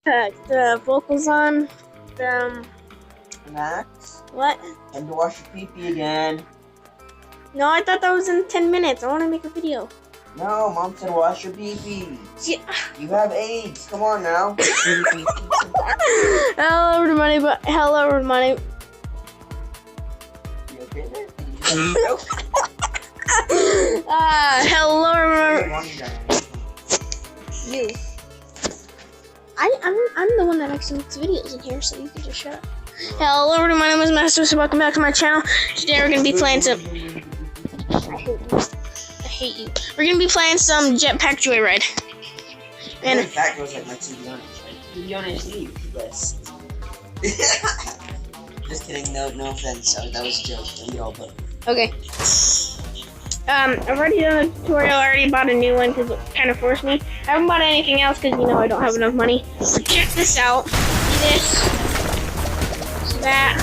the vocals on. Max? What? Time to wash your pee-pee again. No, I thought that was in 10 minutes. I want to make a video. No, Mom said wash your pee-pee. Yeah. You have AIDS. Come on now. Hello, everybody. Hello, everybody. You okay there? Did you just have a joke? Hello, everybody. You. I'm the one that makes videos in here, so you can just shut up. Hello, everybody. My name is Master, so welcome back to my channel. Today we're gonna be playing some. I hate you. We're gonna be playing some Jetpack Joyride. And that goes like my to be honest. To be honest, you best. Just kidding. No offense. Sorry, that was a joke. Y'all, but okay. I've already done a tutorial. I already bought a new one because it kind of forced me. I haven't bought anything else because, you know, I don't have enough money. So check this out. See this? See that?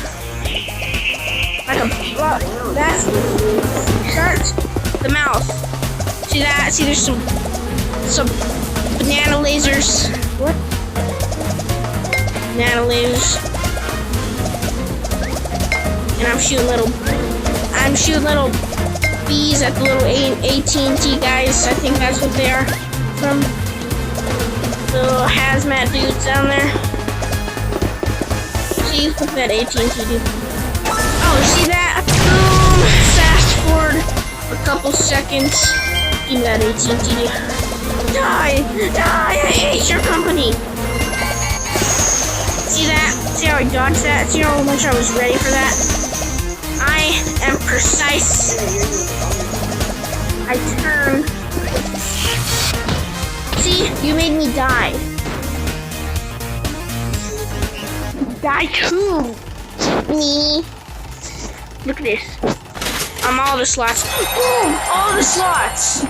Like a block. That starts the mouth. See that? See, there's some banana lasers. What? Banana lasers. And I'm shooting little bees at the little AT&T guys. I think that's what they are from. The little hazmat dudes down there. See, look at that AT&T dude. Oh, see that? Boom! Fast forward a couple seconds. Give me that AT&T dude. Die! Die! I hate your company! See that? See how I dodged that? See how much I was ready for that? I am precise. I turn. See, you made me die. Die too. Me. Look at this. I'm all the slots. Boom! All the slots.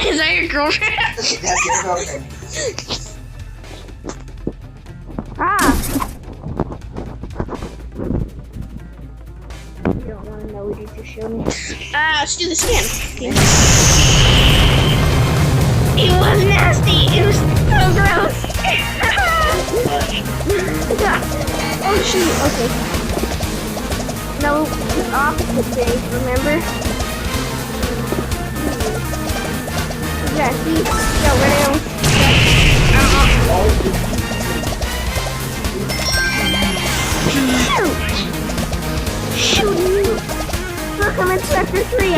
Is that your girlfriend? That's your girlfriend. Ah. You don't want to know what you just showed me. Let's do this again. Okay. It was nasty. It was so gross. Oh shoot. Okay. No, the opposite day. Remember? Yeah. See. No, right now. Shoot you! Look, I'm in Sector 3. I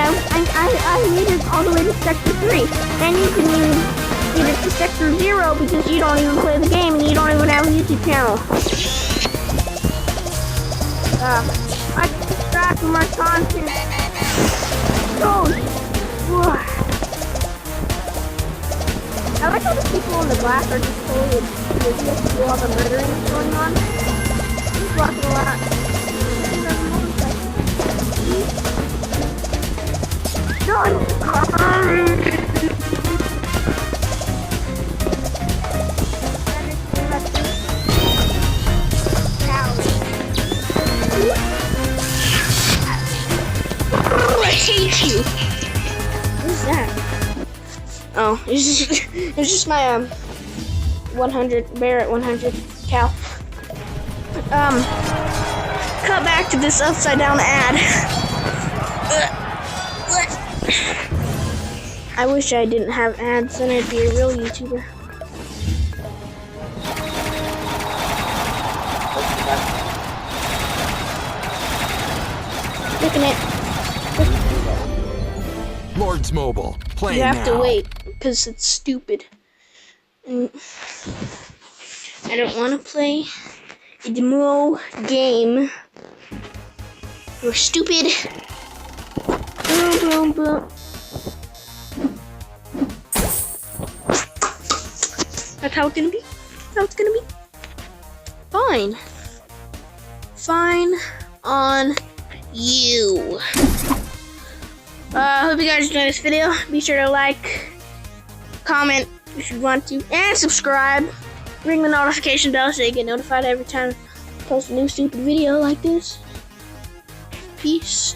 made it all the way to Sector 3. And you can even get it to Sector 0 because you don't even play the game and you don't even have a YouTube channel. I distract from my content. Oh! I like how the people in the glass are just totally oblivious to all the murdering that's going on. He's walking a lot. I hate you. What's that? Oh, it's just my 100 Barrett 100 cal. Cut back to this upside down ad. I wish I didn't have ads, then I'd be a real YouTuber. Look at it. Lord's Mobile, play You have now. to wait, because it's stupid. And I don't want to play a demo game. You're stupid. Boom, boom, boom. That's how it's gonna be. That's how it's gonna be. Fine. Fine on you. Hope you guys enjoyed this video. Be sure to like, comment if you want to, and subscribe. Ring the notification bell so you get notified every time I post a new stupid video like this. Peace.